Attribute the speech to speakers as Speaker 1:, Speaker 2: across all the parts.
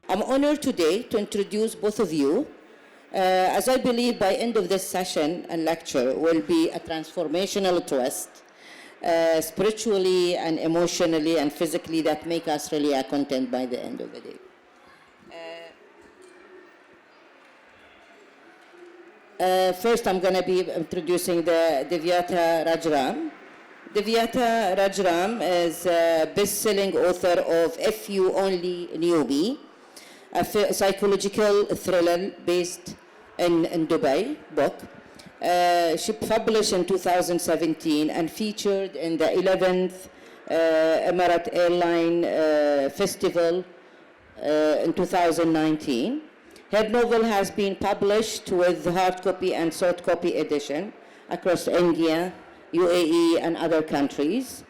Speaker 1: I'm honored today to introduce both of you, as I believe by end of this session and lecture will be a transformational twist, spiritually and emotionally and physically, that make us really content by the end of the day. First, I'm going to be introducing the Dيفياتا راجارام. Dيفياتا راجارام is a best-selling author of If You Only Knew Me, a psychological thriller based in Dubai book. She published in 2017 and featured in the 11th Emirates Airline Festival in 2019. Her novel has been published with hard copy and soft copy edition across India, UAE, and other countries.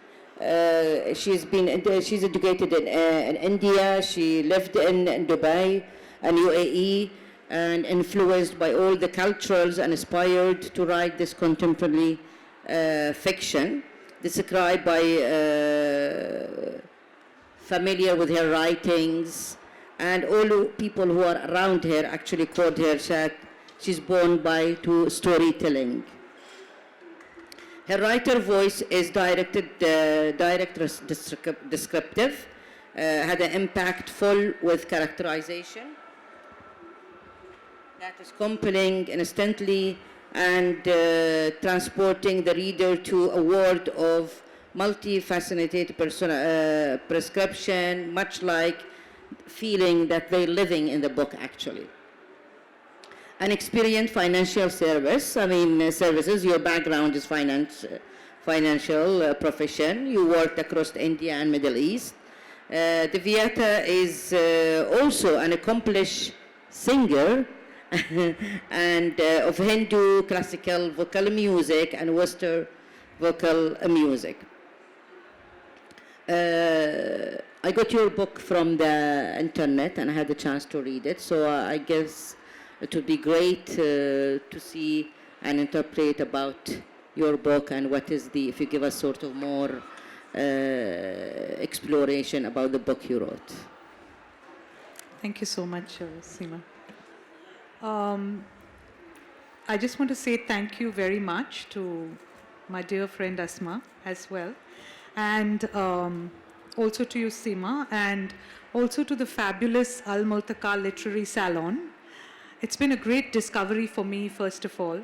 Speaker 1: She's educated in India. She lived in Dubai and UAE, and influenced by all the cultures and inspired to write this contemporary fiction, described by familiar with her writings, and all people who are around her actually called her that she's born to storytelling. Her writer voice is direct, descriptive, had an impactful with characterization that is compelling instantly and transporting the reader to a world of multifaceted prescription, much like feeling that they're living in the book actually. An experienced financial services, your background is financial profession. You worked across India and Middle East. Dيفياتا is also an accomplished singer and of Hindu classical vocal music and Western vocal music. I got your book from the internet and I had the chance to read it, so I guess it would be great to see and interpret about your book and what is if you give us sort of more exploration about the book you wrote.
Speaker 2: Thank you so much, Seema. I just want to say thank you very much to my dear friend Asma as well, and also to you, Seema, and also to the fabulous Al-Multaqā Literary Salon. It's been a great discovery for me, first of all,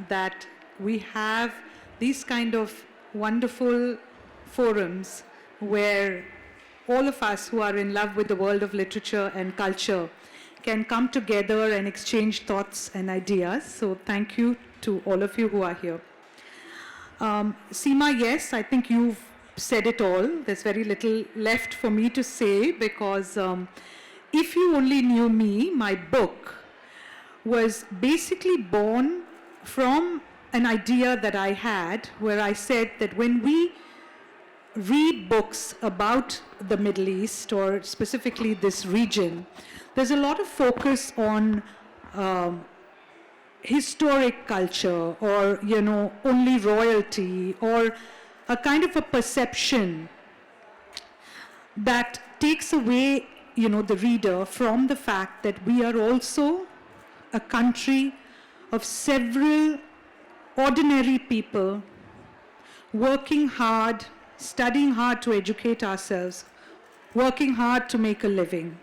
Speaker 2: that we have these kind of wonderful forums where all of us who are in love with the world of literature and culture can come together and exchange thoughts and ideas. So thank you to all of you who are here. Seema, yes, I think you've said it all. There's very little left for me to say because If You Only Knew Me, my book, was basically born from an idea that I had where I said that when we read books about the Middle East or specifically this region, there's a lot of focus on historic culture or, only royalty or a kind of a perception that takes away, the reader from the fact that we are also a country of several ordinary people working hard, studying hard to educate ourselves, working hard to make a living,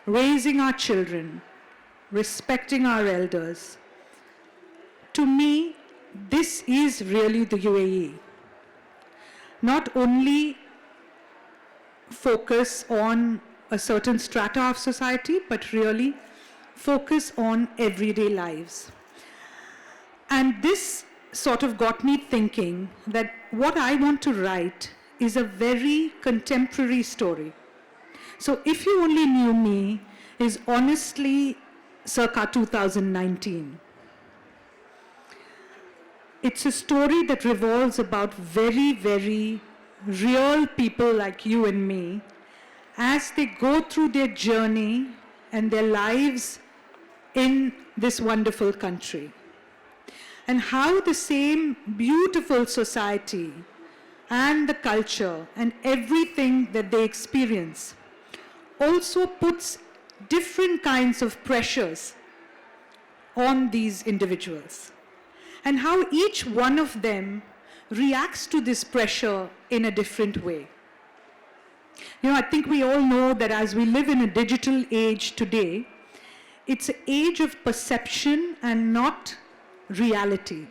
Speaker 2: raising our children, respecting our elders. To me, this is really the UAE. Not only focus on a certain strata of society, but really focus on everyday lives. And this sort of got me thinking that what I want to write is a very contemporary story. So If You Only Knew Me is honestly circa 2019. It's a story that revolves about very, very real people like you and me as they go through their journey and their lives in this wonderful country. And how the same beautiful society and the culture and everything that they experience also puts different kinds of pressures on these individuals, and how each one of them reacts to this pressure in a different way. I think we all know that as we live in a digital age today, it's an age of perception and not reality.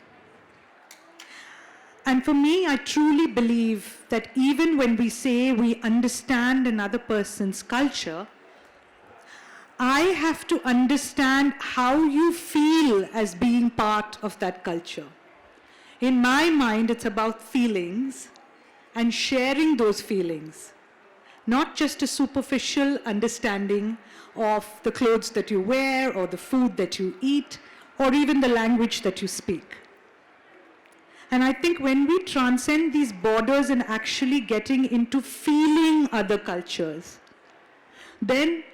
Speaker 2: And for me, I truly believe that even when we say we understand another person's culture, I have to understand how you feel as being part of that culture. In my mind, it's about feelings and sharing those feelings, not just a superficial understanding of the clothes that you wear or the food that you eat or even the language that you speak. And I think when we transcend these borders and actually getting into feeling other cultures, then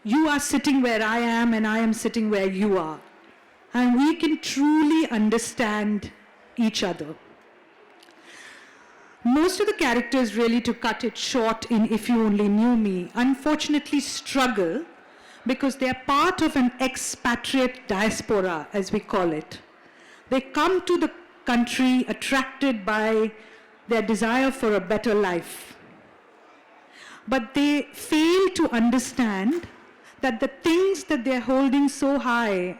Speaker 2: you are sitting where I am and I am sitting where you are. And we can truly understand each other. Most of the characters, really, to cut it short in If You Only Knew Me, unfortunately struggle because they are part of an expatriate diaspora, as we call it. They come to the country attracted by their desire for a better life. But they fail to understand that the things that they're holding so high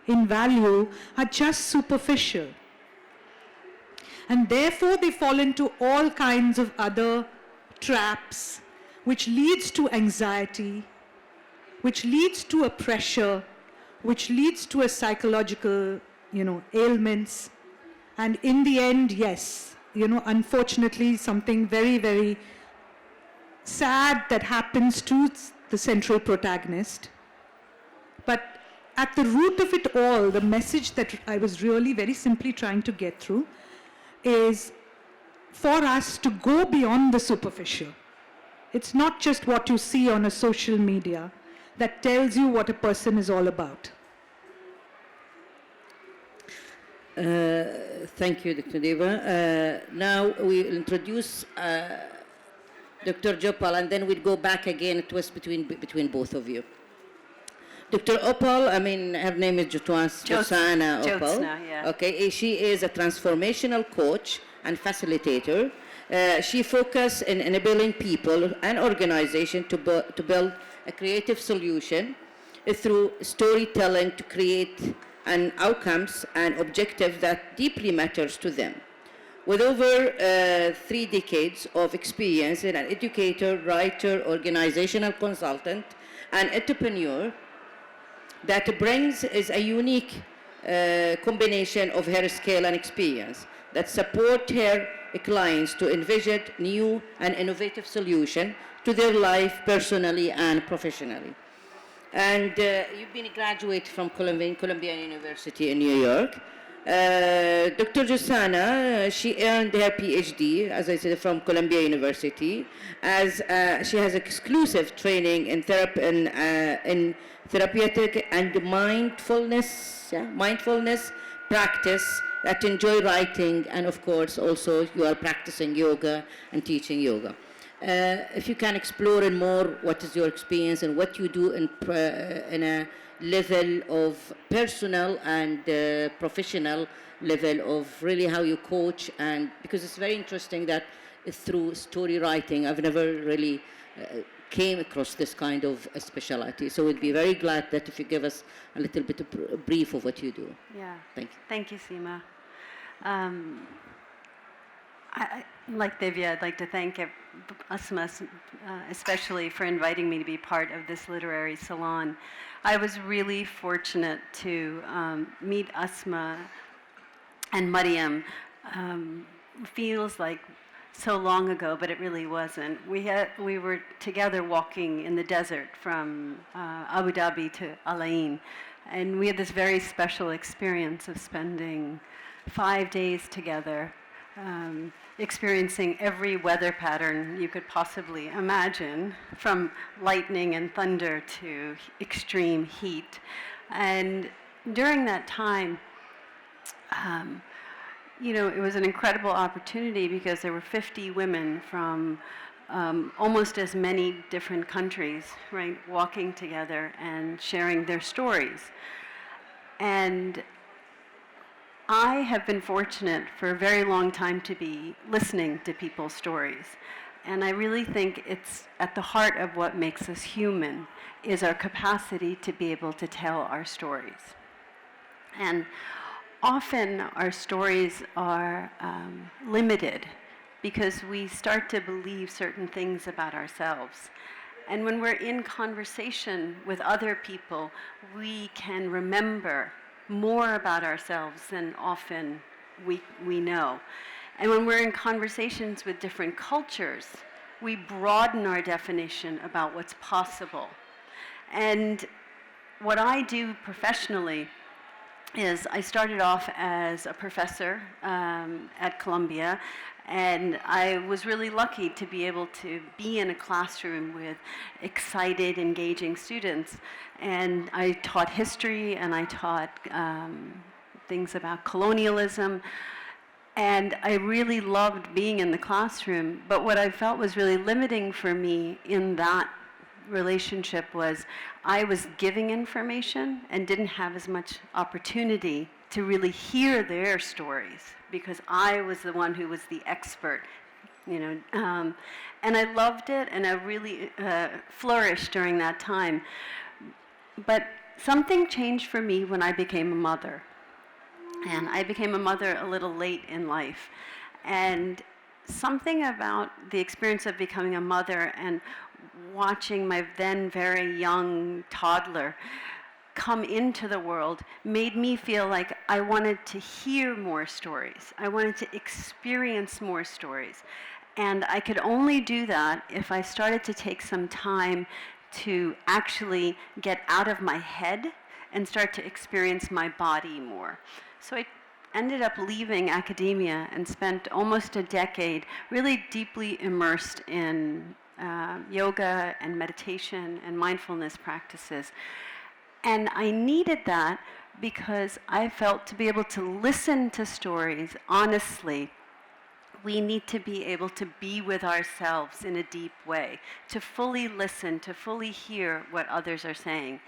Speaker 2: in value are just superficial. And therefore they fall into all kinds of other traps, which leads to anxiety, which leads to a pressure, which leads to a psychological, ailments. And in the end, yes, unfortunately, something very, very sad that happens to the central protagonist. But at the root of it all, the message that I was really very simply trying to get through is for us to go beyond the superficial. It's not just what you see on a social media that tells you what a person is all about.
Speaker 1: Thank you, Dr. Deva. Now we'll introduce Dr. Jopal, and then we'll go back again, a twist between both of you. Dr. Oopal, her name is Jyotsna Oopal.
Speaker 3: Jyotsna, yeah.
Speaker 1: Okay, she is a transformational coach and facilitator. She focuses on enabling people and organizations to build a creative solution through storytelling to create outcomes and objectives that deeply matters to them. With over 3 decades of experience as an educator, writer, organizational consultant, and entrepreneur, that brings is a unique combination of her skill and experience that support her clients to envision new and innovative solutions to their life personally and professionally. And you've been a graduate from Columbia University in New York. Dr. Jyotsna, she earned her PhD, as I said, from Columbia University, as she has exclusive training in therapeutic and mindfulness practice that enjoy writing, and of course also you are practicing yoga and teaching yoga. If you can explore in more what is your experience and what you do in a level of personal and professional level of really how you coach, and because it's very interesting that through story writing I've never really came across this kind of a specialty. So we'd be very glad that if you give us a little bit of a brief of what you do.
Speaker 3: Yeah.
Speaker 1: Thank you.
Speaker 3: Thank you, Seema. Like Divya, I'd like to thank Asma especially for inviting me to be part of this literary salon. I was really fortunate to meet Asma and Mariam. Feels like so long ago, but it really wasn't. We were together walking in the desert from Abu Dhabi to Al Ain, and we had this very special experience of spending 5 days together, experiencing every weather pattern you could possibly imagine, from lightning and thunder to extreme heat. And during that time, it was an incredible opportunity because there were 50 women from almost as many different countries, right, walking together and sharing their stories. And I have been fortunate for a very long time to be listening to people's stories. And I really think it's at the heart of what makes us human, is our capacity to be able to tell our stories. And often our stories are limited because we start to believe certain things about ourselves. And when we're in conversation with other people, we can remember more about ourselves than often we know. And when we're in conversations with different cultures, we broaden our definition about what's possible. And what I do professionally is I started off as a professor at Columbia, and I was really lucky to be able to be in a classroom with excited, engaging students. And I taught history, and I taught things about colonialism. And I really loved being in the classroom. But what I felt was really limiting for me in that relationship was I was giving information and didn't have as much opportunity to really hear their stories because I was the one who was the expert, you know. And I loved it, and I really flourished during that time. But something changed for me when I became a mother. And I became a mother a little late in life. And something about the experience of becoming a mother and watching my then very young toddler come into the world made me feel like I wanted to hear more stories. I wanted to experience more stories. And I could only do that if I started to take some time to actually get out of my head and start to experience my body more. So I ended up leaving academia and spent almost a decade really deeply immersed in yoga and meditation and mindfulness practices. And I needed that because I felt to be able to listen to stories honestly, we need to be able to be with ourselves in a deep way, to fully listen, to fully hear what others are saying.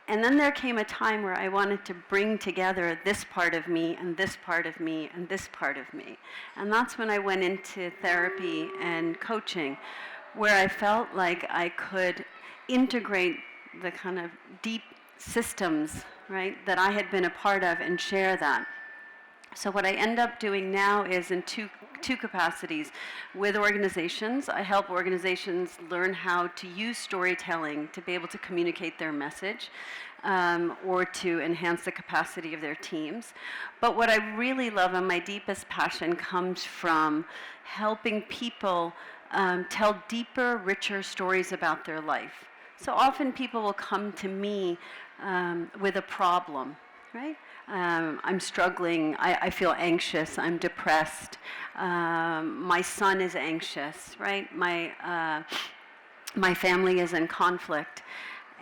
Speaker 3: And then there came a time where I wanted to bring together this part of me and this part of me and this part of me. And that's when I went into therapy and coaching, where I felt like I could integrate the kind of deep systems, right, that I had been a part of and share that. So what I end up doing now is in two capacities. With organizations, I help organizations learn how to use storytelling to be able to communicate their message or to enhance the capacity of their teams. But what I really love and my deepest passion comes from helping people tell deeper, richer stories about their life. So often people will come to me with a problem, right? I'm struggling, I feel anxious, I'm depressed, my son is anxious, right? My family is in conflict.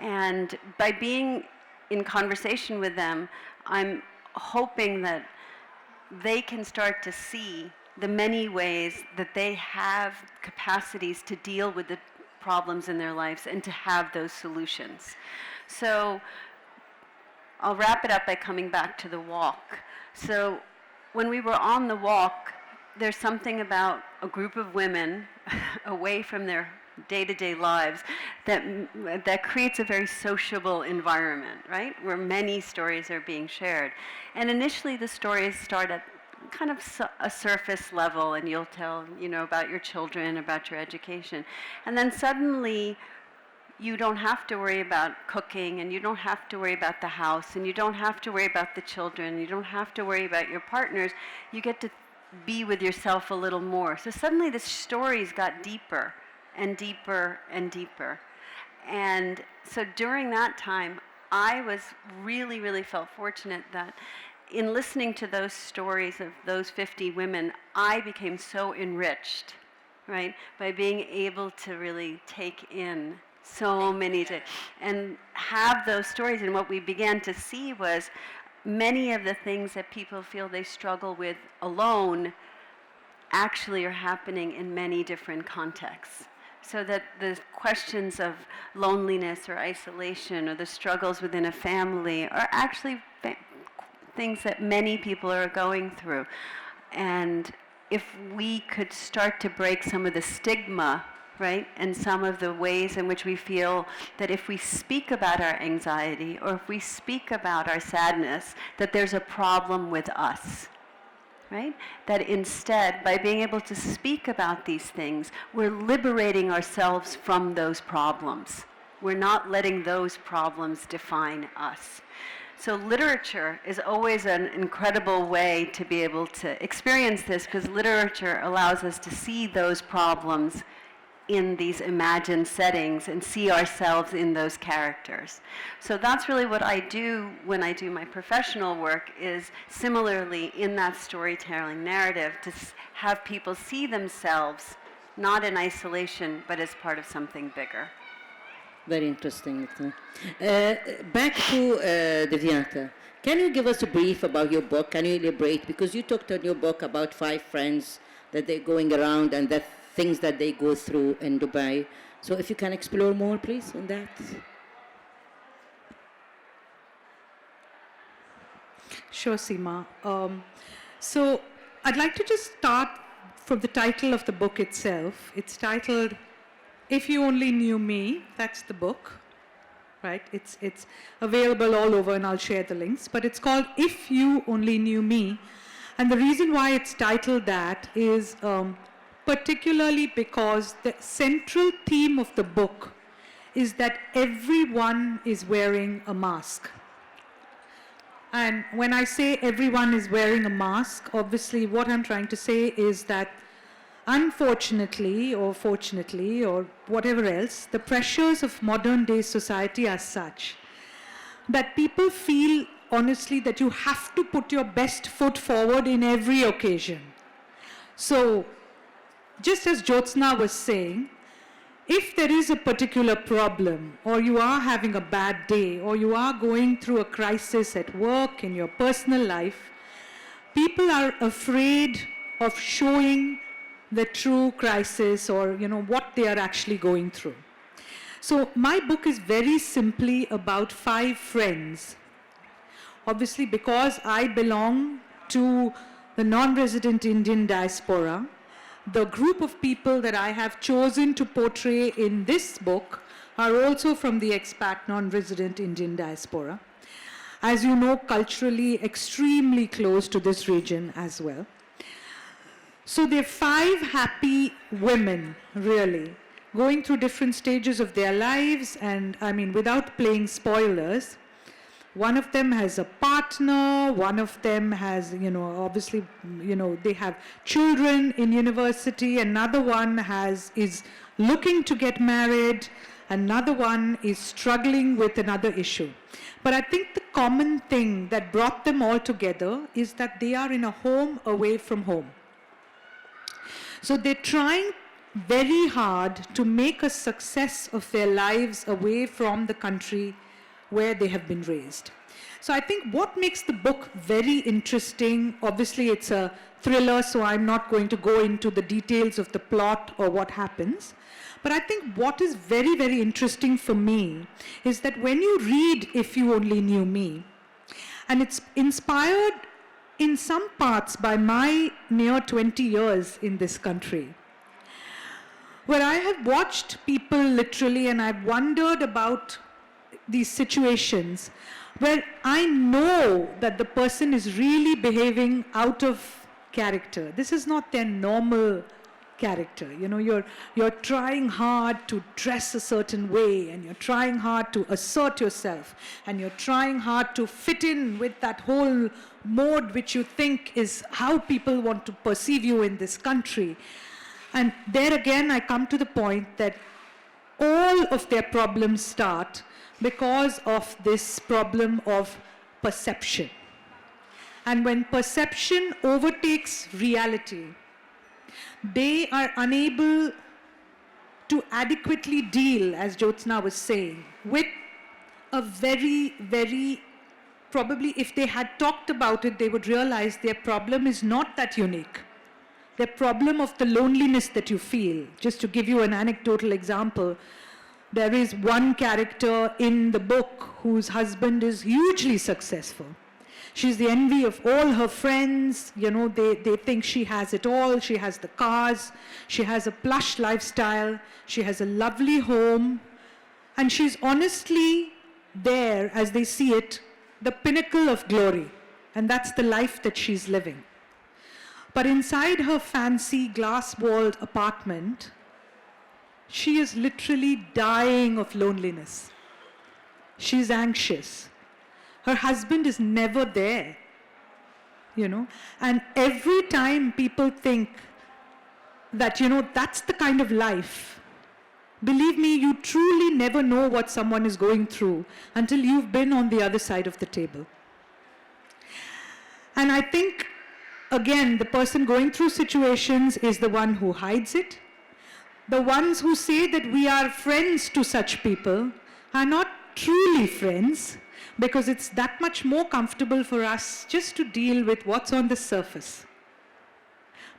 Speaker 3: And by being in conversation with them, I'm hoping that they can start to see the many ways that they have capacities to deal with the problems in their lives and to have those solutions. So I'll wrap it up by coming back to the walk. So when we were on the walk, there's something about a group of women away from their day-to-day lives that creates a very sociable environment, right? Where many stories are being shared. And initially the stories start at kind of a surface level, and you'll tell, you know, about your children, about your education. And then suddenly you don't have to worry about cooking, and you don't have to worry about the house, and you don't have to worry about the children, you don't have to worry about your partners. You get to be with yourself a little more. So suddenly the stories got deeper and deeper and deeper. And so during that time, I was really, really felt fortunate that in listening to those stories of those 50 women, I became so enriched, right, by being able to really take in so many, and have those stories. And what we began to see was many of the things that people feel they struggle with alone actually are happening in many different contexts. So that the questions of loneliness or isolation or the struggles within a family are actually things that many people are going through. And if we could start to break some of the stigma, right, and some of the ways in which we feel that if we speak about our anxiety or if we speak about our sadness, that there's a problem with us. Right? That instead, by being able to speak about these things, we're liberating ourselves from those problems. We're not letting those problems define us. So literature is always an incredible way to be able to experience this, because literature allows us to see those problems in these imagined settings and see ourselves in those characters. So that's really what I do when I do my professional work, is similarly in that storytelling narrative to have people see themselves not in isolation but as part of something bigger.
Speaker 1: Very interesting. Back to Deivyata. Can you give us a brief about your book? Can you elaborate? Because you talked in your book about 5 friends that they're going around and that things that they go through in Dubai. So if you can explore more, please, on that.
Speaker 2: Sure, Seema. So I'd like to just start from the title of the book itself. It's titled, If You Only Knew Me. That's the book, right? It's available all over, and I'll share the links. But it's called If You Only Knew Me. And the reason why it's titled that is particularly because the central theme of the book is that everyone is wearing a mask. And when I say everyone is wearing a mask, obviously what I'm trying to say is that unfortunately or fortunately or whatever else, the pressures of modern day society are such that people feel honestly that you have to put your best foot forward in every occasion. So just as Jyotsna was saying, if there is a particular problem, or you are having a bad day, or you are going through a crisis at work, in your personal life, people are afraid of showing the true crisis or, what they are actually going through. So my book is very simply about 5 friends. Obviously, because I belong to the non-resident Indian diaspora, the group of people that I have chosen to portray in this book are also from the expat non-resident Indian diaspora. As you know, culturally extremely close to this region as well. So there are 5 happy women, really, going through different stages of their lives, and without playing spoilers, one of them has a partner, one of them has, obviously, they have children in university, another one is looking to get married, another one is struggling with another issue. But I think the common thing that brought them all together is that they are in a home away from home. So they're trying very hard to make a success of their lives away from the country where they have been raised. So I think what makes the book very interesting, obviously it's a thriller, so I'm not going to go into the details of the plot or what happens. But I think what is very, very interesting for me is that when you read If You Only Knew Me, and it's inspired in some parts by my near 20 years in this country, where I have watched people literally, and I've wondered about these situations where I know that the person is really behaving out of character. This is not their normal character. You're trying hard to dress a certain way, and you're trying hard to assert yourself, and you're trying hard to fit in with that whole mode which you think is how people want to perceive you in this country. And there again, I come to the point that all of their problems start because of this problem of perception. And when perception overtakes reality, they are unable to adequately deal, as Jyotsna was saying, with a very, very, probably if they had talked about it, they would realize their problem is not that unique. the problem of the loneliness that you feel. Just to give you an anecdotal example, there is one character in the book whose husband is hugely successful. She's the envy of all her friends. You know, they think she has it all. She has the cars. She has a plush lifestyle. She has a lovely home. And she's honestly there, as they see it, the pinnacle of glory. And that's the life that she's living. But inside her fancy glass-walled apartment, she is literally dying of loneliness. She's anxious. Her husband is never there, you know. And every time people think that, you know, that's the kind of life, believe me, you truly never know what someone is going through until you've been on the other side of the table. And I think, again, the person going through situations is the one who hides it. The ones who say that we are friends to such people are not truly friends, because it's that much more comfortable for us just to deal with what's on the surface.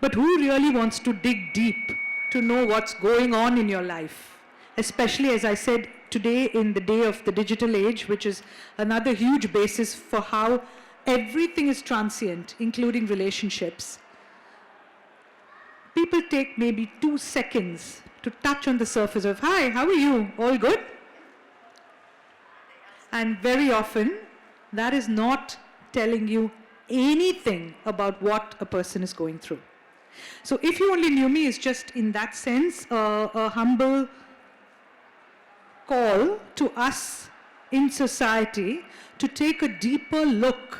Speaker 2: But who really wants to dig deep to know what's going on in your life? Especially, as I said, today in the day of the digital age, which is another huge basis for how everything is transient, including relationships. People take maybe 2 seconds to touch on the surface of, "Hi, how are you? All good?" And very often, that is not telling you anything about what a person is going through. So If You Only Knew Me is just, in that sense, a humble call to us in society to take a deeper look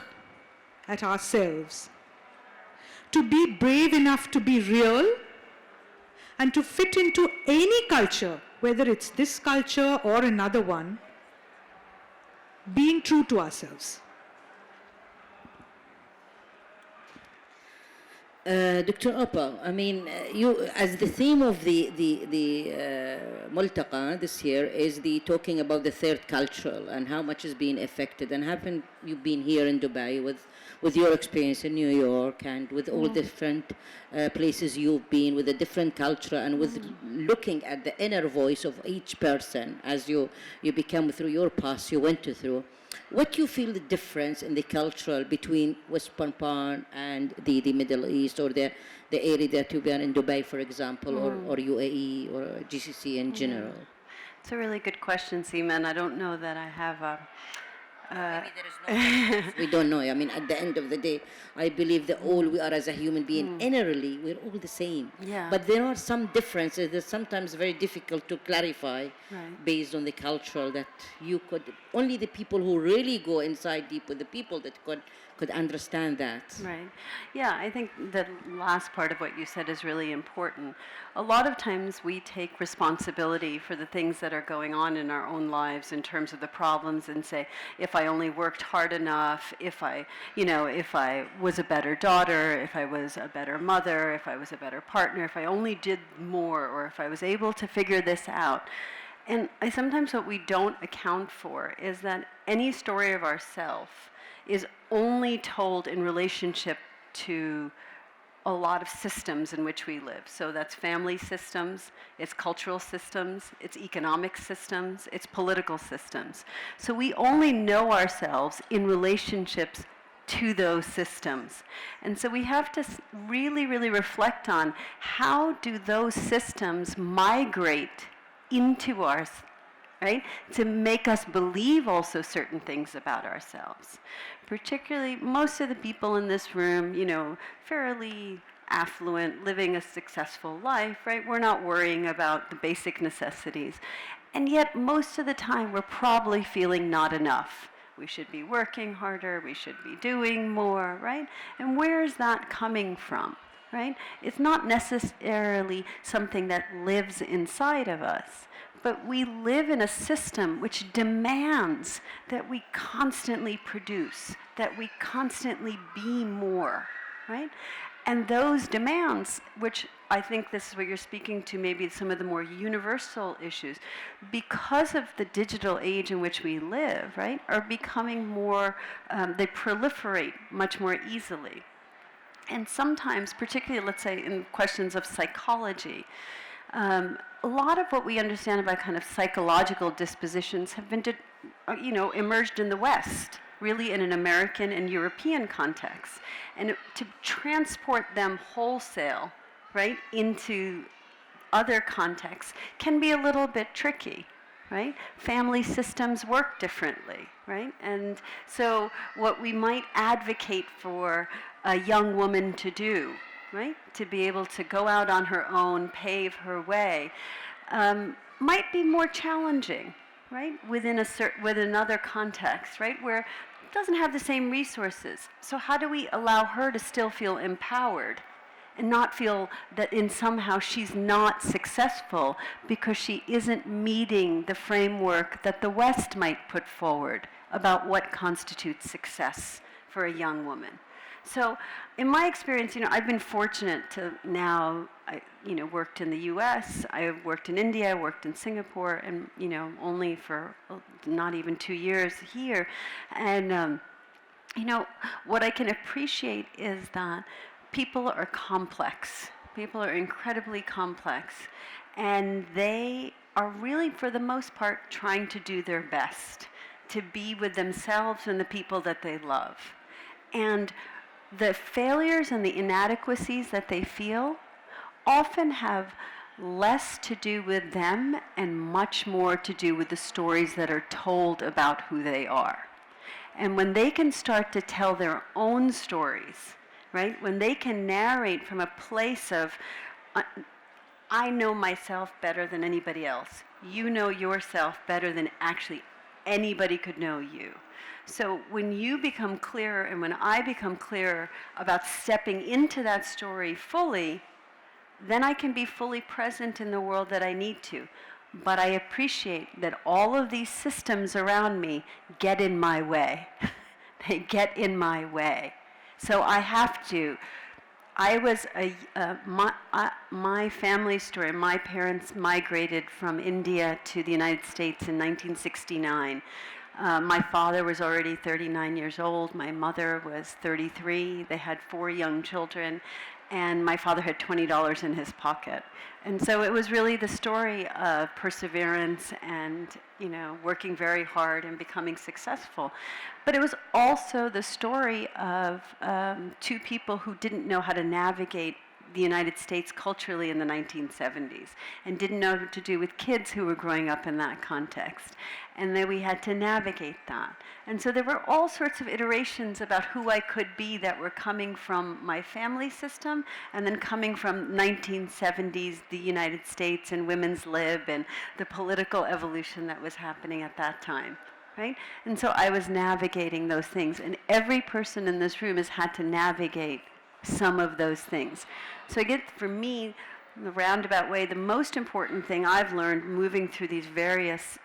Speaker 2: at ourselves, to be brave enough to be real, and to fit into any culture, whether it's this culture or another one, being true to ourselves.
Speaker 1: Dr. Oppal, I mean, you, as the theme of the Multaqā this year is the talking about the third cultural and how much is being affected, and haven't you been here in Dubai with your experience in New York and with all different places you've been, with a different culture, and with looking at the inner voice of each person as you become through your past you went through. What you feel the difference in the cultural between Western part and the Middle East, or the area that you are in Dubai, for example, or UAE or GCC in general?
Speaker 3: It's a really good question, Seema, and I don't know that I have a...
Speaker 1: Maybe there is no we don't know. I mean, at the end of the day, I believe that all we are as a human being, innerly, we're all the same.
Speaker 3: Yeah.
Speaker 1: But there are some differences that sometimes very difficult to clarify based on the cultural, that you could, only the people who really go inside deep with the people that could understand that.
Speaker 3: Right. Yeah, I think the last part of what you said is really important. A lot of times we take responsibility for the things that are going on in our own lives in terms of the problems, and say, if I only worked hard enough, if I was a better daughter, if I was a better mother, if I was a better partner, if I only did more, or if I was able to figure this out. And sometimes what we don't account for is that any story of ourselves is only told in relationship to a lot of systems in which we live. So that's family systems, it's cultural systems, it's economic systems, it's political systems. So we only know ourselves in relationships to those systems. And so we have to really, really reflect on, how do those systems migrate into ours, right? To make us believe also certain things about ourselves. Particularly, most of the people in this room, fairly affluent, living a successful life, right? We're not worrying about the basic necessities. And yet, most of the time, we're probably feeling not enough. We should be working harder, we should be doing more, right? And where is that coming from, right? It's not necessarily something that lives inside of us, but we live in a system which demands that we constantly produce, that we constantly be more, right? And those demands, which I think this is what you're speaking to, maybe some of the more universal issues, because of the digital age in which we live, right, are becoming more, they proliferate much more easily. And sometimes, particularly, let's say, in questions of psychology, a lot of what we understand about kind of psychological dispositions have been, emerged in the West, really in an American and European context. And to transport them wholesale, right, into other contexts can be a little bit tricky, right? Family systems work differently, right? And so what we might advocate for a young woman to do, right, to be able to go out on her own, pave her way, might be more challenging, right, within another context, right, where it doesn't have the same resources. So how do we allow her to still feel empowered and not feel that in somehow she's not successful because she isn't meeting the framework that the West might put forward about what constitutes success for a young woman? So in my experience, I've been fortunate to now, worked in the US, I've worked in India, I worked in Singapore, and, only for not even 2 years here. And, what I can appreciate is that people are complex. People are incredibly complex. And they are really, for the most part, trying to do their best to be with themselves and the people that they love. And the failures and the inadequacies that they feel often have less to do with them and much more to do with the stories that are told about who they are. And when they can start to tell their own stories, right? When they can narrate from a place of, I know myself better than anybody else. You know yourself better than actually anybody could know you. So when you become clearer and when I become clearer about stepping into that story fully, then I can be fully present in the world that I need to. But I appreciate that all of these systems around me get in my way. They get in my way. So I have to. My family story, my parents migrated from India to the United States in 1969. My father was already 39 years old. My mother was 33. They had 4 young children. And my father had $20 in his pocket. And so it was really the story of perseverance and, working very hard and becoming successful. But it was also the story of 2 people who didn't know how to navigate the United States culturally in the 1970s and didn't know what to do with kids who were growing up in that context. And then we had to navigate that. And so there were all sorts of iterations about who I could be that were coming from my family system and then coming from 1970s, the United States and women's lib and the political evolution that was happening at that time. Right? And so I was navigating those things. And every person in this room has had to navigate some of those things. So I get, for me, in the roundabout way, the most important thing I've learned moving through these various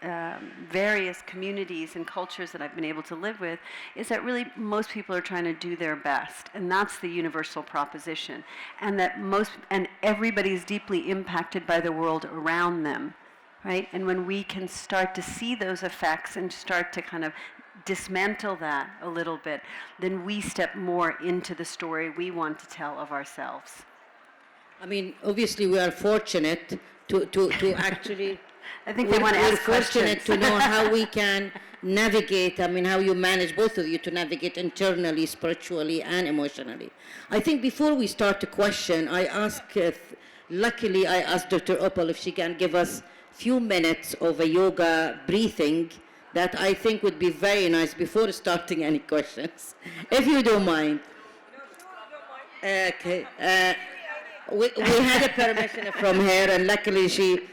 Speaker 3: communities and cultures that I've been able to live with is that really most people are trying to do their best, and that's the universal proposition, and that everybody's deeply impacted by the world around them, right? And when we can start to see those effects and start to kind of dismantle that a little bit, then we step more into the story we want to tell of ourselves.
Speaker 1: I mean, obviously we are fortunate to actually...
Speaker 3: I think they want to ask questions.
Speaker 1: We're fortunate to know how we can navigate, how you manage, both of you, to navigate internally, spiritually, and emotionally. I think before we start the question, luckily I asked Dr. Oppal if she can give us a few minutes of a yoga breathing that I think would be very nice before starting any questions, if you don't mind. Okay. We had a permission from her, and luckily she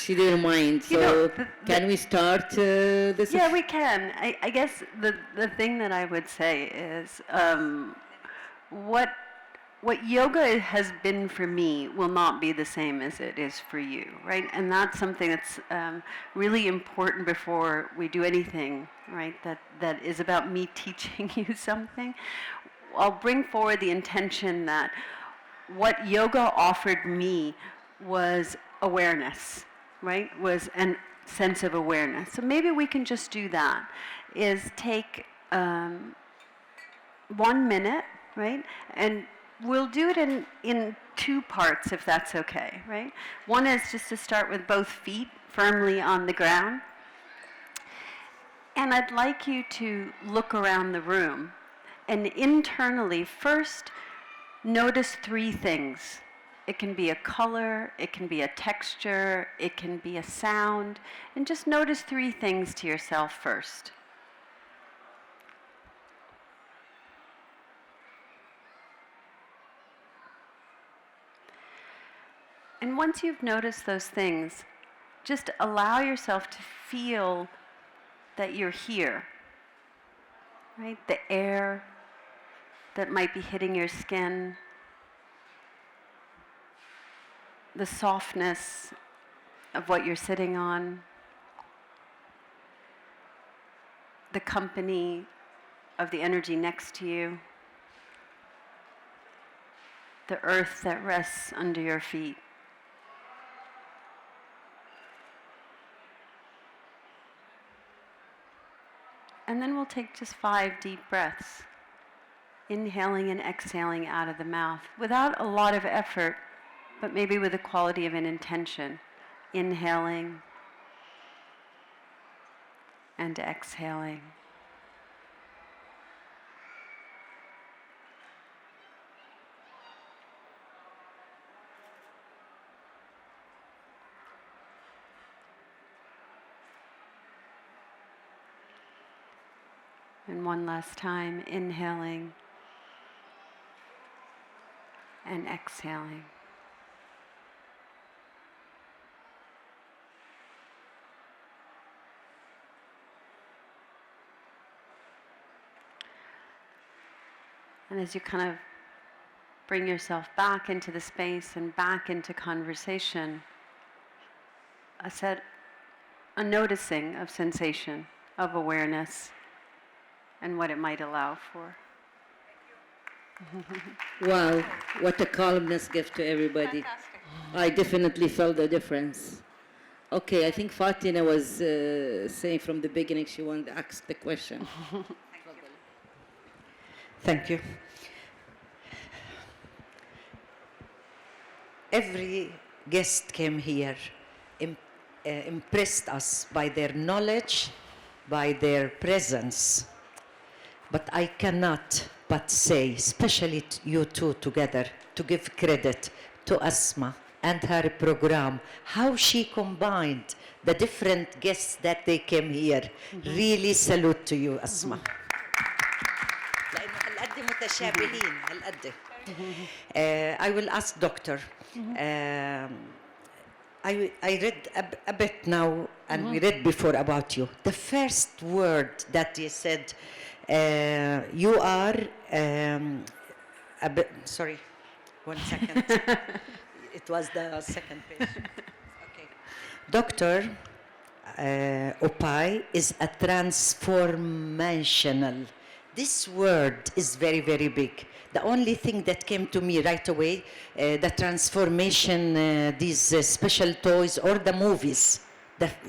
Speaker 1: didn't mind. So can we start this?
Speaker 3: Yeah, we can. I guess the thing that I would say is what yoga has been for me will not be the same as it is for you, right? And that's something that's really important before we do anything, right? That is about me teaching you something. I'll bring forward the intention that what yoga offered me was awareness, right? Was a sense of awareness. So maybe we can just do that, is take 1 minute, right? And we'll do it in two parts, if that's okay, right? One is just to start with both feet firmly on the ground. And I'd like you to look around the room and internally first notice three things. It can be a color, it can be a texture, it can be a sound, and just notice three things to yourself first. And once you've noticed those things, just allow yourself to feel that you're here, right? The air that might be hitting your skin, the softness of what you're sitting on, the company of the energy next to you, the earth that rests under your feet. And then we'll take just 5 deep breaths, inhaling and exhaling out of the mouth without a lot of effort, but maybe with the quality of an intention. Inhaling and exhaling. And one last time, inhaling and exhaling. And as you kind of bring yourself back into the space and back into conversation, a noticing of sensation, of awareness, and what it might allow for.
Speaker 1: Wow, what a calmness gift to everybody.
Speaker 3: Fantastic.
Speaker 1: I definitely felt the difference. Okay, I think Fatina was saying from the beginning she wanted to ask the question.
Speaker 4: Thank you. Every guest came here, impressed us by their knowledge, by their presence. But I cannot but say, especially you two together, to give credit to Asma and her program, how she combined the different guests that they came here. Really salute to you, Asma. I will ask Doctor. I read a bit now, and we read before about you. The first word that you said, you are a bit, sorry, 1 second. It was the second page. Okay. Doctor Opai is a transformational. This word is very, very big. The only thing that came to me right away, the transformation, these special toys or the movies,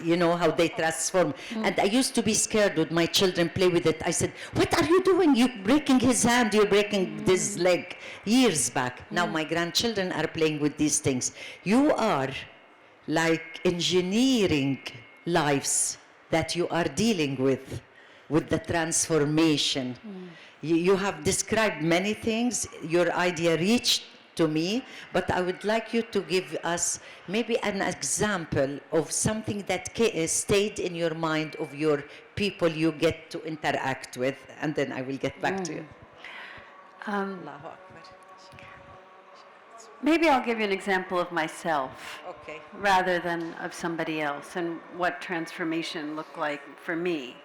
Speaker 4: you know how they transform. And I used to be scared when my children play with it. I said, what are you doing? You're breaking his hand, you're breaking his leg. Years back. Now my grandchildren are playing with these things. You are like engineering lives that you are dealing with the transformation. You have described many things. Your idea reached to me, but I would like you to give us maybe an example of something that stayed in your mind of your people you get to interact with, and then I will get back to you. Allahu Akbar.
Speaker 3: Maybe I'll give you an example of myself
Speaker 4: Okay.
Speaker 3: rather than of somebody else and what transformation looked like for me.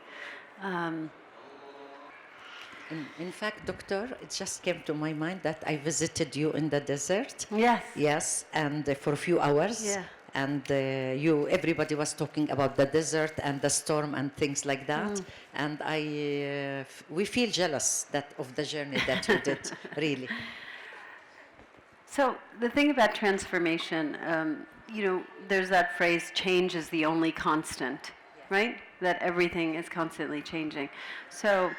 Speaker 4: In fact, Doctor, it just came to my mind that I visited you in the desert.
Speaker 3: Yes.
Speaker 4: Yes, and for a few hours.
Speaker 3: Yeah.
Speaker 4: And everybody was talking about the desert and the storm and things like that. And we feel jealous of the journey that you did, really.
Speaker 3: So the thing about transformation, there's that phrase, change is the only constant, right? That everything is constantly changing. So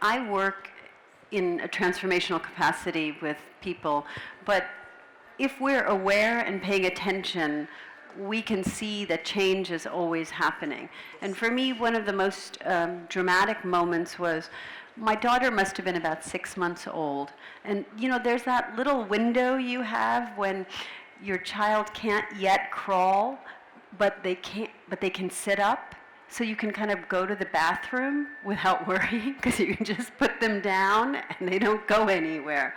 Speaker 3: I work in a transformational capacity with people, but if we're aware and paying attention, we can see that change is always happening. And for me, one of the most dramatic moments was my daughter must have been about 6 months old. And you know, there's that little window you have when your child can't yet crawl, but they can sit up. So you can kind of go to the bathroom without worrying, because you can just put them down and they don't go anywhere.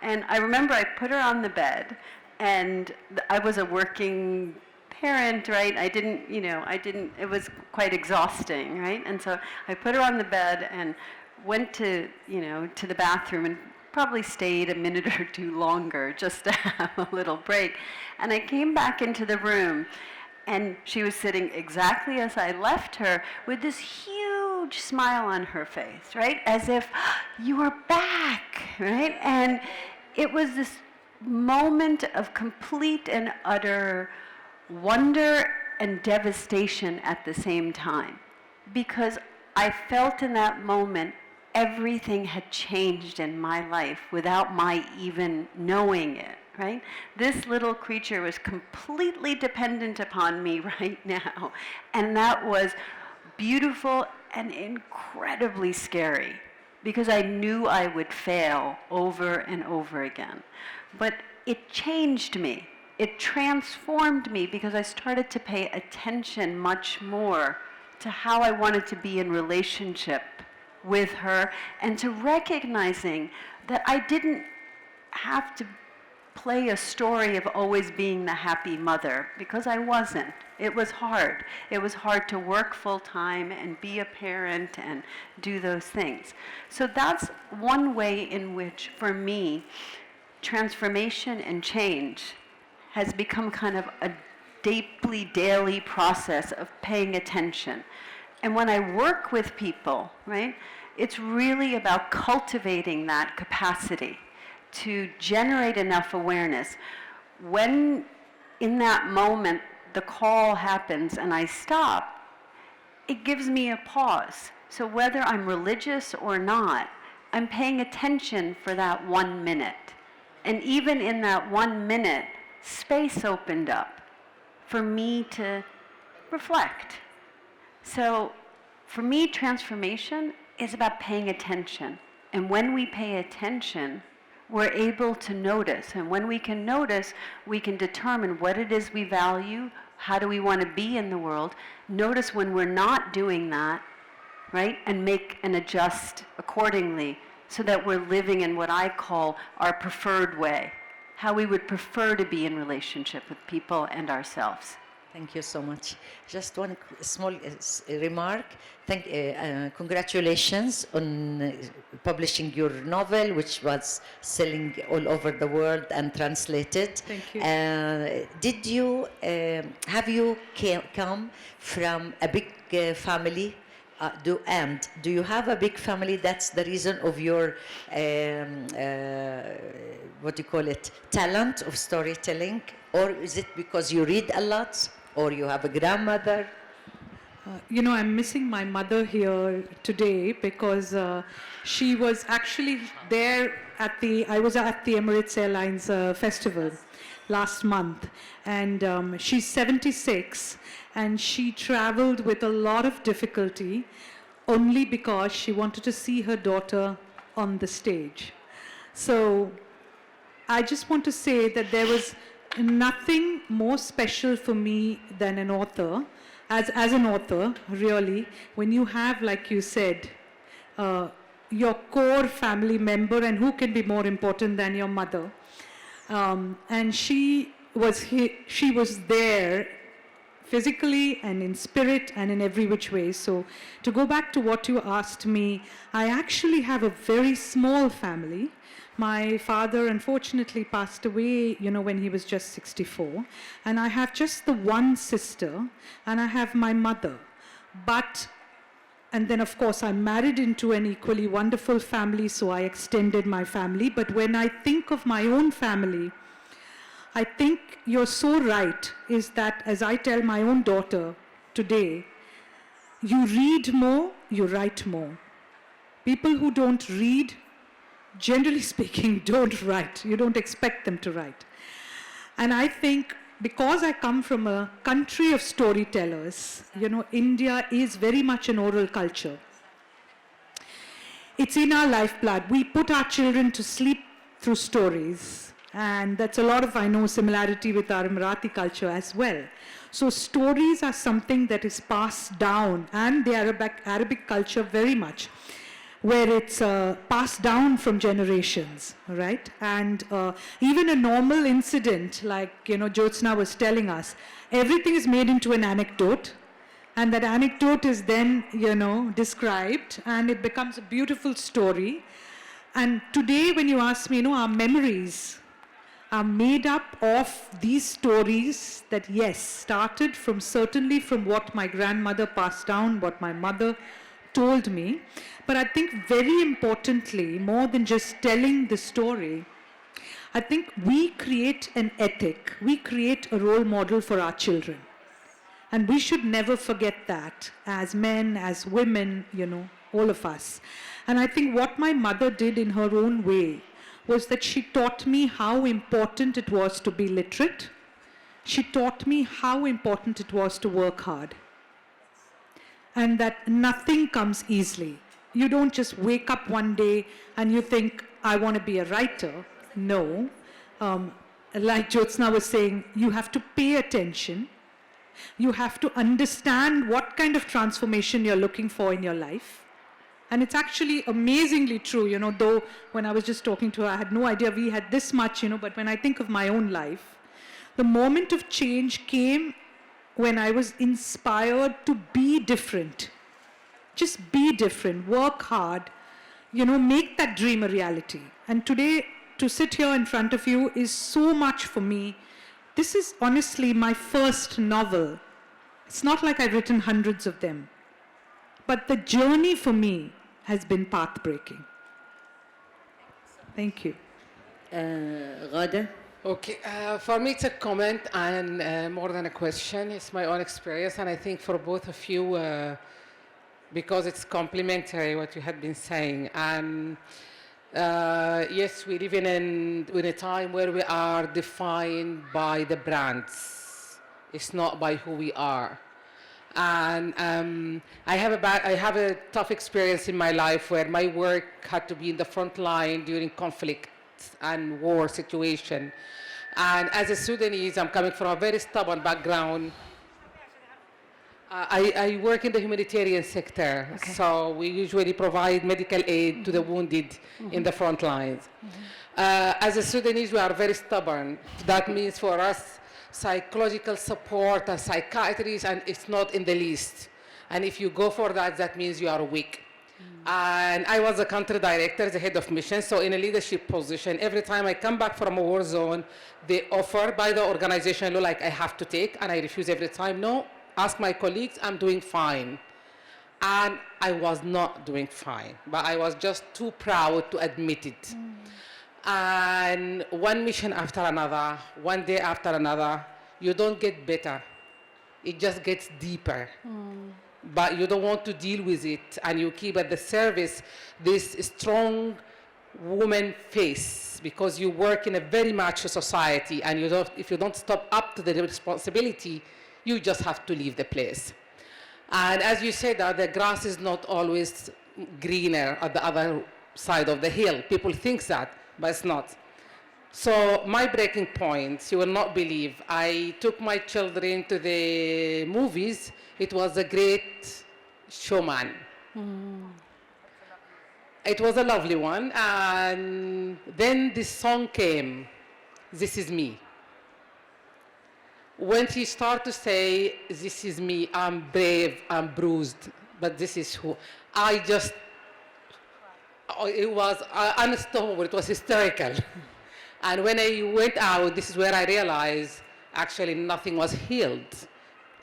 Speaker 3: And I remember I put her on the bed, and I was a working parent, right? It was quite exhausting, right? And so I put her on the bed and went to the bathroom and probably stayed a minute or two longer just to have a little break. And I came back into the room, and she was sitting exactly as I left her with this huge smile on her face, right? As if, you are back, right? And it was this moment of complete and utter wonder and devastation at the same time. Because I felt in that moment everything had changed in my life without my even knowing it. Right? This little creature was completely dependent upon me right now. And that was beautiful and incredibly scary, because I knew I would fail over and over again. But it changed me. It transformed me, because I started to pay attention much more to how I wanted to be in relationship with her, and to recognizing that I didn't have to play a story of always being the happy mother, because I wasn't. It was hard. It was hard to work full time and be a parent and do those things. So that's one way in which, for me, transformation and change has become kind of a deeply daily process of paying attention. And when I work with people, right, it's really about cultivating that capacity to generate enough awareness. When in that moment the call happens and I stop, it gives me a pause. So whether I'm religious or not, I'm paying attention for that 1 minute. And even in that 1 minute, space opened up for me to reflect. So for me, transformation is about paying attention. And when we pay attention, we're able to notice. And when we can notice, we can determine what it is we value, how do we want to be in the world, notice when we're not doing that, right? And make and adjust accordingly, so that we're living in what I call our preferred way, how we would prefer to be in relationship with people and ourselves.
Speaker 4: Thank you so much. Just one small remark. Congratulations on publishing your novel, which was selling all over the world and translated.
Speaker 2: Thank you.
Speaker 4: Have you come from a big family? Do you have a big family? That's the reason of your talent of storytelling, or is it because you read a lot, or you have a grandmother?
Speaker 2: I'm missing my mother here today, because she was actually there I was at the Emirates Airlines festival last month, and she's 76, and she traveled with a lot of difficulty only because she wanted to see her daughter on the stage. So I just want to say that there was nothing more special for me than an author, as an author, really, when you have, like you said, your core family member, and who can be more important than your mother? And she was there physically and in spirit and in every which way. So to go back to what you asked me, I actually have a very small family. My father unfortunately passed away, when he was just 64. And I have just the one sister, and I have my mother. And then of course I'm married into an equally wonderful family, so I extended my family. But when I think of my own family, I think you're so right, is that, as I tell my own daughter today, you read more, you write more. People who don't read generally speaking, don't write. You don't expect them to write. And I think because I come from a country of storytellers, India is very much an oral culture. It's in our lifeblood. We put our children to sleep through stories. And that's a lot of, I know, similarity with our Emirati culture as well. So stories are something that is passed down, and the Arabic culture very much, where it's passed down from generations, right? And even a normal incident, like, Jyotsna was telling us, everything is made into an anecdote, and that anecdote is then, described, and it becomes a beautiful story. And today, when you ask me, our memories are made up of these stories that, yes, started from certainly from what my grandmother passed down, what my mother told me. But I think very importantly, more than just telling the story, I think we create an ethic, we create a role model for our children. And we should never forget that as men, as women, all of us. And I think what my mother did in her own way was that she taught me how important it was to be literate. She taught me how important it was to work hard. And that nothing comes easily. You don't just wake up one day and you think, I want to be a writer. No. Like Jyotsna was saying, you have to pay attention. You have to understand what kind of transformation you're looking for in your life. And it's actually amazingly true, though when I was just talking to her, I had no idea we had this much, but when I think of my own life, the moment of change came when I was inspired to be different. Just be different, work hard, make that dream a reality. And today, to sit here in front of you is so much for me. This is honestly my first novel. It's not like I've written hundreds of them. But the journey for me has been path-breaking. Thank you.
Speaker 1: Ghada?
Speaker 5: Okay, for me it's a comment and more than a question. It's my own experience, and I think for both of you, because it's complementary what you had been saying. And yes, we live in a time where we are defined by the brands. It's not by who we are. And I have a tough experience in my life where my work had to be in the front line during conflict and war situation. And as a Sudanese, I'm coming from a very stubborn background. I work in the humanitarian sector, okay. So we usually provide medical aid to the wounded in the front lines. As a Sudanese, we are very stubborn. That means for us, psychological support and psychiatry, and it's not in the list. And if you go for that, that means you are weak. And I was a country director, the head of mission, so in a leadership position, every time I come back from a war zone, they offer by the organization, like I have to take, and I refuse every time. No, ask my colleagues, I'm doing fine. And I was not doing fine, but I was just too proud to admit it. And one mission after another, one day after another, you don't get better. It just gets deeper. But you don't want to deal with it, and you keep at the service this strong woman face, because you work in a very macho society, and if you don't step up to the responsibility, you just have to leave the place. And as you said, the grass is not always greener at the other side of the hill. People think that, but it's not. So my breaking point, you will not believe, I took my children to the movies. It was a great showman. It was a lovely one. And then this song came, This Is Me. When she started to say, this is me, I'm brave, I'm bruised, but this is who, it was unstoppable, it was hysterical. And when I went out, this is where I realized actually nothing was healed.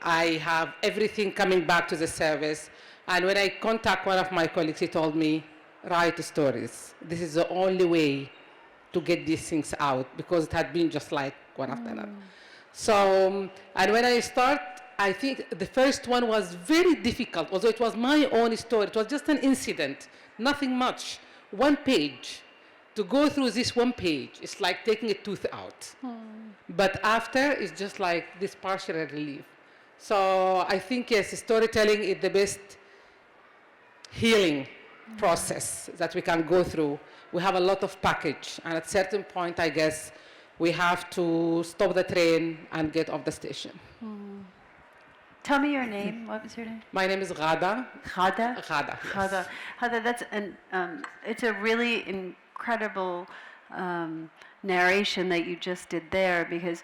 Speaker 5: I have everything coming back to the service. And when I contact one of my colleagues, he told me, write stories. This is the only way to get these things out, because it had been just like one after another. So, and when I start, I think the first one was very difficult, although it was my own story. It was just an incident, nothing much, one page. to go through this one page, it's like taking a tooth out. But after, it's just like this partial relief. So I think, yes, storytelling is the best healing process that we can go through. We have a lot of package, and at a certain point, I guess, we have to stop the train and get off the station.
Speaker 3: Tell me your name. What was your name?
Speaker 5: My name is Ghada.
Speaker 3: Ghada?
Speaker 5: Ghada, yes.
Speaker 3: Ghada. Ghada, that's it's a really incredible narration that you just did there, because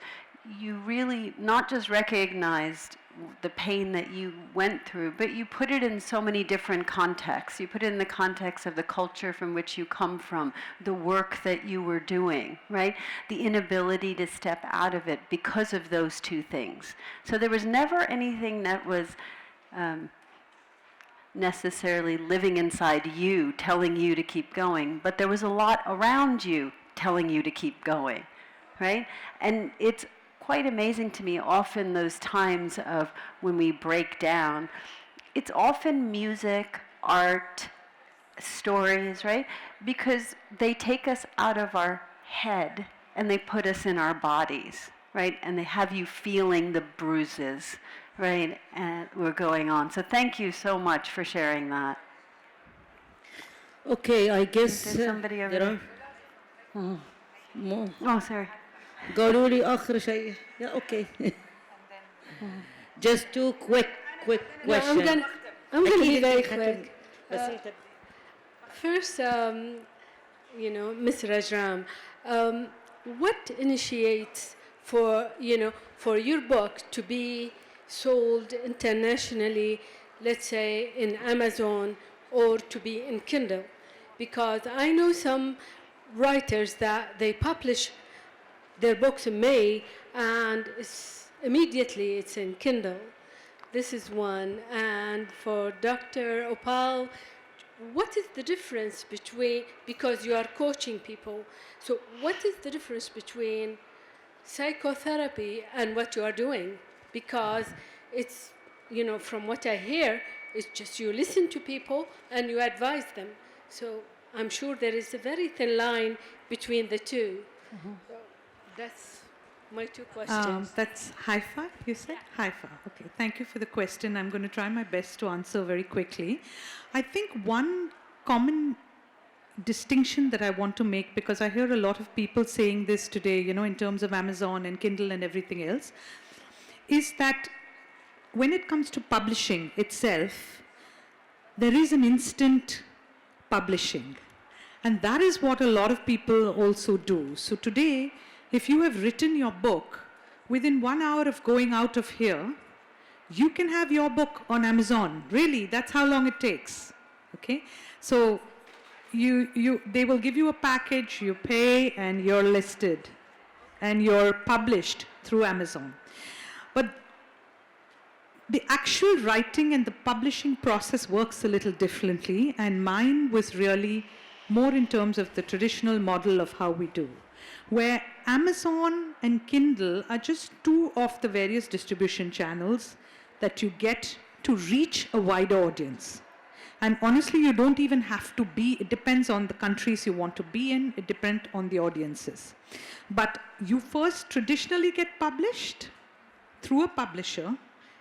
Speaker 3: you really not just recognized the pain that you went through, but you put it in so many different contexts. You put it in the context of the culture from which you come from, the work that you were doing, right? The inability to step out of it because of those two things. So there was never anything that was necessarily living inside you, telling you to keep going, but there was a lot around you telling you to keep going, right? And it's quite amazing to me, often those times of when we break down, it's often music, art, stories, right? Because they take us out of our head and they put us in our bodies, right? And they have you feeling the bruises, right? And we're going on. So thank you so much for sharing that.
Speaker 6: Okay, I guess
Speaker 3: There's somebody over there. Oh, sorry.
Speaker 6: قالوا لي آخر شيء. Yeah, okay. Just two quick
Speaker 7: No,
Speaker 6: questions.
Speaker 7: I'm going to be
Speaker 6: أكيد
Speaker 7: very
Speaker 6: أنت
Speaker 7: quick. First, Ms. Rajaram, what initiates for your book to be sold internationally, let's say in Amazon, or to be in Kindle? Because I know some writers that they publish their books in May and immediately it's in Kindle. This is one. And for Dr. Oopal, what is the difference between, because you are coaching people, so what is the difference between psychotherapy and what you are doing? Because it's, from what I hear, it's just you listen to people and you advise them. So I'm sure there is a very thin line between the two. So that's my two questions.
Speaker 2: That's Haifa, you said? Haifa. Okay, thank you for the question. I'm going to try my best to answer very quickly. I think one common distinction that I want to make, because I hear a lot of people saying this today, in terms of Amazon and Kindle and everything else, is that when it comes to publishing itself, there is an instant publishing. And that is what a lot of people also do. So today, if you have written your book, within 1 hour of going out of here, you can have your book on Amazon. Really, that's how long it takes. Okay? So they will give you a package, you pay, and you're listed. And you're published through Amazon. But the actual writing and the publishing process works a little differently, and mine was really more in terms of the traditional model of how we do, where Amazon and Kindle are just two of the various distribution channels that you get to reach a wider audience. And honestly, you don't even have to be, it depends on the countries you want to be in, it depends on the audiences. But you first traditionally get published through a publisher.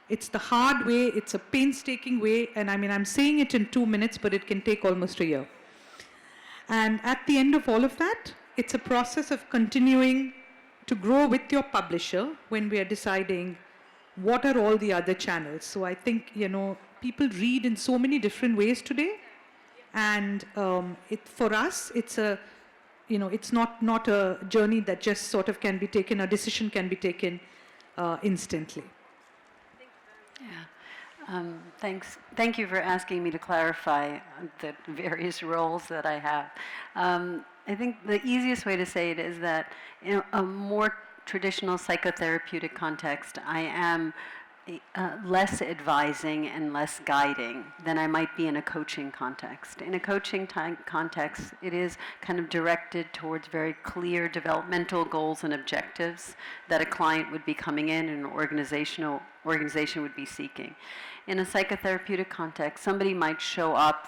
Speaker 2: It's the hard way, it's a painstaking way, and I'm saying it in 2 minutes, but it can take almost a year. And at the end of all of that, it's a process of continuing to grow with your publisher when we are deciding what are all the other channels. So I think, people read in so many different ways today. And for us, it's it's not a journey that just sort of can be taken, a decision can be taken instantly.
Speaker 3: Thanks. Thank you for asking me to clarify the various roles that I have. I think the easiest way to say it is that in a more traditional psychotherapeutic context, I am less advising and less guiding than I might be in a coaching context. In a coaching context, it is kind of directed towards very clear developmental goals and objectives that a client would be coming in and an organization would be seeking. In a psychotherapeutic context, somebody might show up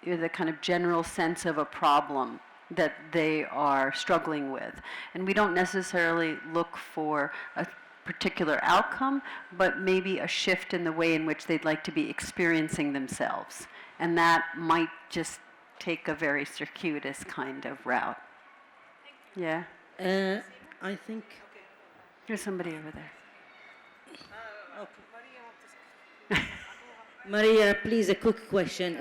Speaker 3: with a kind of general sense of a problem that they are struggling with. And we don't necessarily look for a particular outcome, but maybe a shift in the way in which they'd like to be experiencing themselves. And that might just take a very circuitous kind of route. Yeah?
Speaker 6: I think
Speaker 3: There's somebody over there.
Speaker 6: Maria, please, a quick question.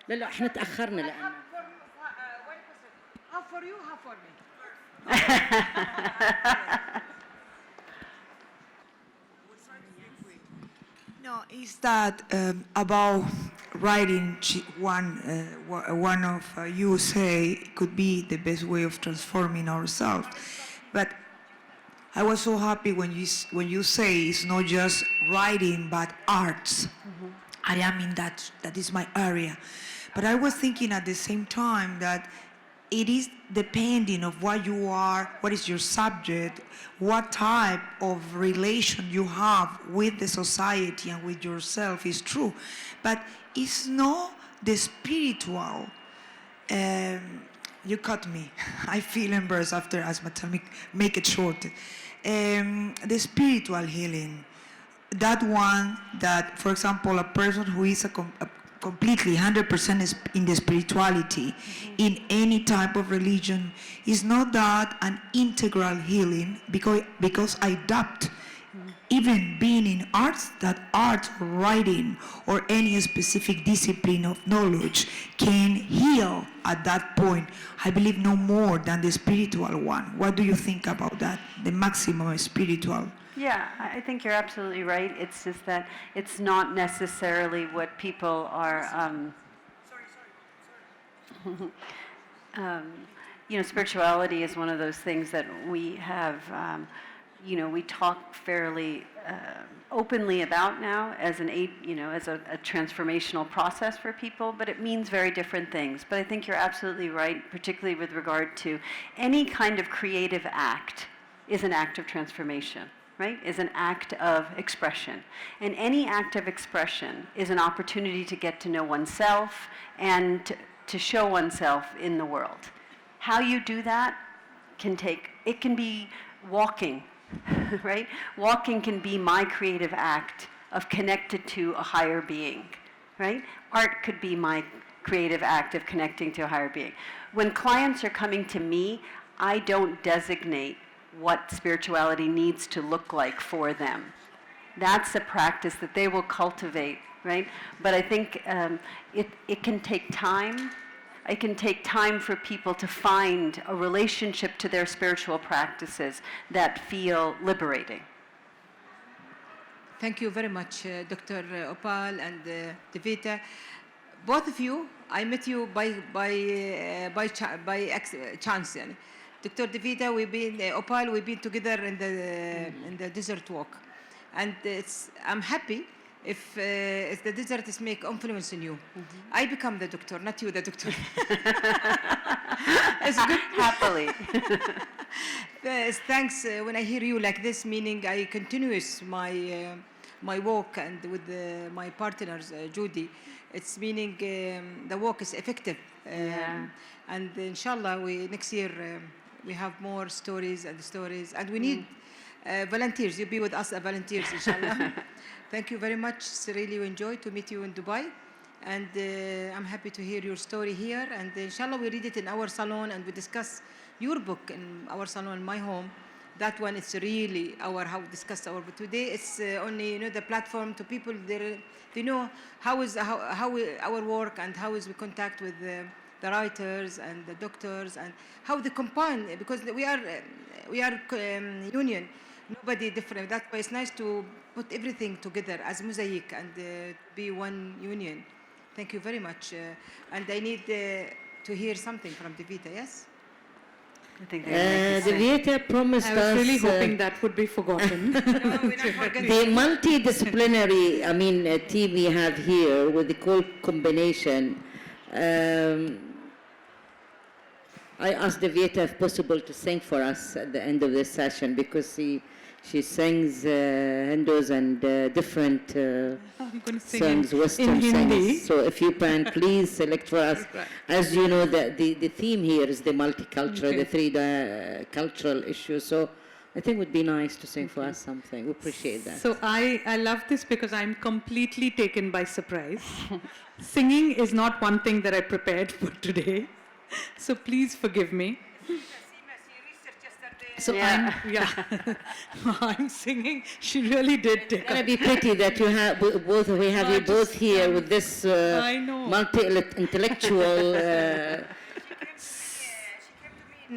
Speaker 6: لا لا احنا تأخرنا لأن
Speaker 8: Half for you, half for me. No, is that about writing? One of you say it could be the best way of transforming ourselves, but I was so happy when you say it's not just writing but arts. I am in that is my area, but I was thinking at the same time that it is depending of what you are, what is your subject, what type of relation you have with the society and with yourself is true. But it's not the spiritual. You cut me. I feel embarrassed after Asma. Tell me, make it short. The spiritual healing. That one that, for example, a person who is completely 100% in the spirituality in any type of religion is not that an integral healing because I doubt even being in arts, that art or writing or any specific discipline of knowledge can heal at that point. I believe no more than the spiritual one. What do you think about that? The maximum spiritual.
Speaker 3: Yeah, I think you're absolutely right. It's just that it's not necessarily what people are. Spirituality is one of those things that we have. We talk fairly openly about now as as a transformational process for people, but it means very different things. But I think you're absolutely right, particularly with regard to any kind of creative act is an act of transformation. Right, is an act of expression. And any act of expression is an opportunity to get to know oneself and to show oneself in the world. How you do that it can be walking, right? Walking can be my creative act of connected to a higher being, right? Art could be my creative act of connecting to a higher being. When clients are coming to me, I don't designate what spirituality needs to look like for them. That's a practice that they will cultivate, right? But I think it can take time. It can take time for people to find a relationship to their spiritual practices that feel liberating.
Speaker 8: Thank you very much, Dr. Oopal and Dieviata. Both of you, I met you by chance. Dr. Dieviata, Oopal, we've been together in the desert walk, and I'm happy if the desert is make influence in you. I become the doctor, not you, the doctor. It's good.
Speaker 3: Happily.
Speaker 8: Thanks. When I hear you like this, meaning I continue my walk and with my partners, Judy. It's meaning the walk is effective. And inshallah, next year. We have more stories, and we need volunteers. You'll be with us, volunteers, inshallah. Thank you very much. It's really enjoyed to meet you in Dubai, and I'm happy to hear your story here. And inshallah, we read it in our salon, and we discuss your book in our salon, in my home. That one, it's really how we discuss our. But today, it's only the platform to people. They know how our work and how is we contact with. The writers and the doctors and how they combine, because we are union, nobody different. That's why it's nice to put everything together as mosaic and be one union. Thank you very much. And I need to hear something from Dieviata, yes?
Speaker 3: I think
Speaker 6: Dieviata promised us.
Speaker 2: I was really hoping that would be forgotten.
Speaker 8: No, we're not forgetting.
Speaker 6: The multidisciplinary, team we have here with the cool combination. I asked Dieviata if possible to sing for us at the end of this session, because She sings Hindus and different
Speaker 2: I'm going to sing
Speaker 6: songs, Western
Speaker 2: in Hindi.
Speaker 6: songs. So if you can, please select for us.
Speaker 2: Right.
Speaker 6: As you know, the theme here is the multicultural,
Speaker 2: Okay.
Speaker 6: the three cultural issues. So I think it would be nice to sing for us something. We appreciate that.
Speaker 2: So I love this because I'm completely taken by surprise. Singing is not one thing that I prepared for today. So please forgive me. So I'm singing. She really did take
Speaker 6: It's gonna be pretty that you have we have you both here with this
Speaker 2: I know.
Speaker 6: multi-intellectual.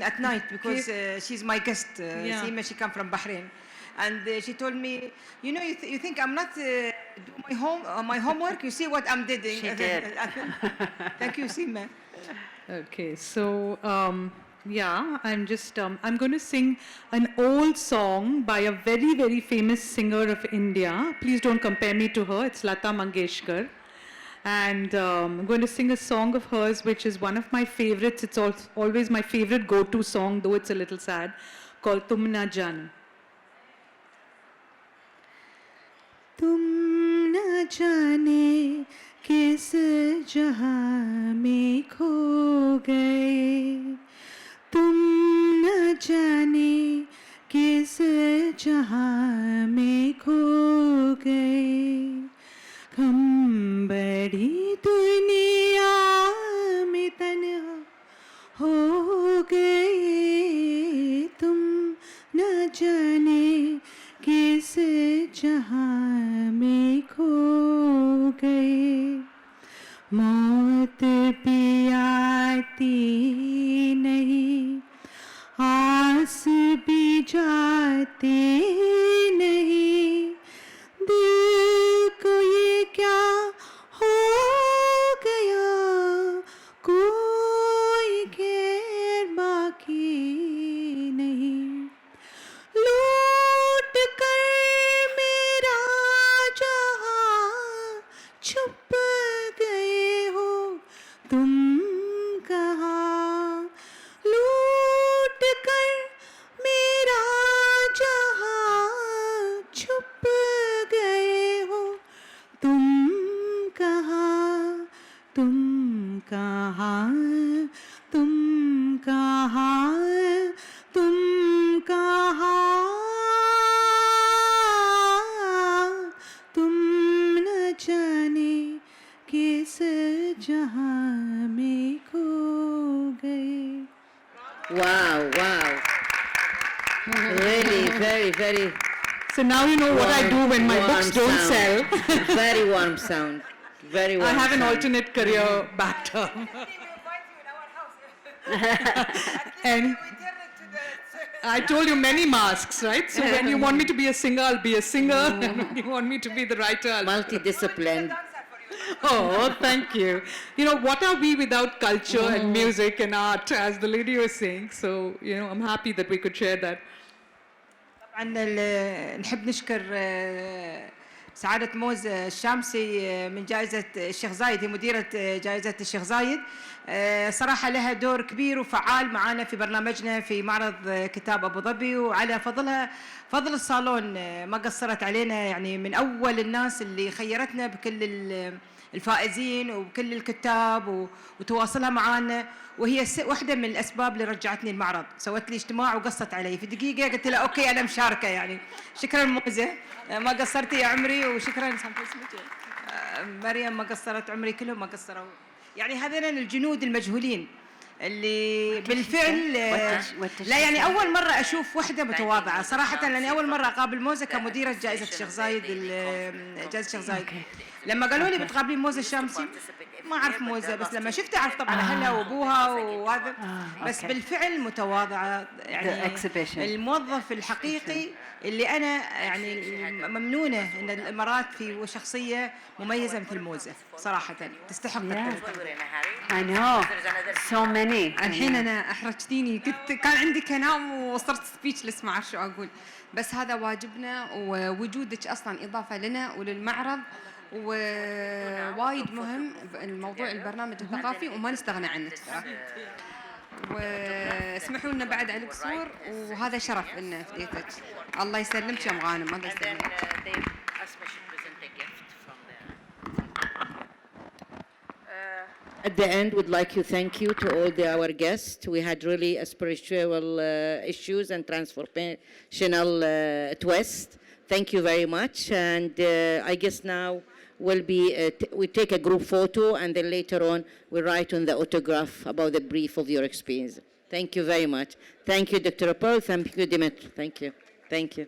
Speaker 8: At night because she's my guest.
Speaker 2: Yeah.
Speaker 8: Seema, she come from Bahrain, and she told me, you know, you think I'm not do my homework. You see what I'm doing.
Speaker 3: She did.
Speaker 8: Thank you, Seema.
Speaker 2: Okay, so I'm going to sing an old song by a very, very famous singer of India. Please don't compare me to her. It's Lata Mangeshkar. And I'm going to sing a song of hers, which is one of my favorites. It's always my favorite go-to song, though it's a little sad, called Tum Na Jano. तुम न जाने किस जहां में खो गए, तुम न जाने किस जहां में खो गए, हम बड़ी दुनिया में तन्हा हो गए, तुम न जाने किस जहां में खो गए, मौत भी आती नहीं, आस भी जाती नहीं, दिल को ये क्या हो गया, कोई गैर बाकी नहीं, लूट कर मेरा जहां छुप गए हो तुम कहाँ, लूट कर मेरा जहां छुप गए हो तुम कहाँ, तुम कहाँ, तुम कहाँ, तुम कहाँ, तुम न जाने किस जहां में खो गए.
Speaker 6: Wow, wow. Really, very, very.
Speaker 2: So now you know what I do when my
Speaker 6: warm
Speaker 2: books don't
Speaker 6: sound.
Speaker 2: sell.
Speaker 6: Very warm sound. Very warm
Speaker 2: I have an
Speaker 6: sound.
Speaker 2: alternate career backterm. And I told you many masks, right? So when you want me to be a singer, I'll be a singer. And when you want me to be the writer, I'll
Speaker 6: Multidisciplined.
Speaker 2: Oh, thank you. You know, what are we without culture and music and art, as the lady was saying? So, you know, I'm happy that we could share that.
Speaker 8: طبعا نحب نشكر سعادة موز الشامسي من جائزة الشيخ زايد، هي مديرة جائزة الشيخ زايد. صراحة لها دور كبير وفعال معنا في برنامجنا في معرض كتاب أبوظبي، وعلى فضلها فضل الصالون ما قصرت علينا، يعني من أول الناس اللي خيرتنا بكل الفائزين وبكل الكتاب وتواصلها معنا، وهي واحدة من الأسباب اللي رجعتني المعرض. سوت لي اجتماع وقصت علي في دقيقة، قلت لها أوكي أنا مشاركة يعني. شكرا موزة، ما قصرتي يا عمري، وشكرا مريم ما قصرت، عمري كلهم ما قصروا. يعني هذين الجنود المجهولين اللي بالفعل لا يعني أول مرة أشوف وحدة متواضعة صراحة، لأني أول مرة أقابل موزة كمديرة جائزة الشيخ زايد، جائزة الشيخ زايد. لما قالوا لي بتقابلين موزة الشامسي ما أعرف موزة، بس لما شفتها أعرف طبعا أهلها وأبوها وهذا، بس بالفعل متواضعة يعني الموظف الحقيقي اللي أنا يعني ممنونة إن الإمارات في شخصية مميزة مثل موزة صراحة تستحق.
Speaker 3: I know so many.
Speaker 9: الحين أنا أحرجتيني، كان عندي كلام وصرت سبيتشلس ما أعرف شو أقول، بس هذا واجبنا، ووجودك أصلا إضافة لنا وللمعرض، ووايد مهم الموضوع البرنامج الثقافي وما نستغنى عنه صراحة. واسمحوا لنا بعد على القصور، وهذا شرف إن فديتك. الله يسلمك يا مغانم، الله يسلمك.
Speaker 6: At the end, we'd like to thank you to all our guests. We had really a spiritual issues and transformational twist. Thank you very much. And I guess now we take a group photo, and then later on we write on the autograph about the brief of your experience. Thank you very much. Thank you, Dr. Oppal. Thank you, Dimitri. Thank you. Thank you.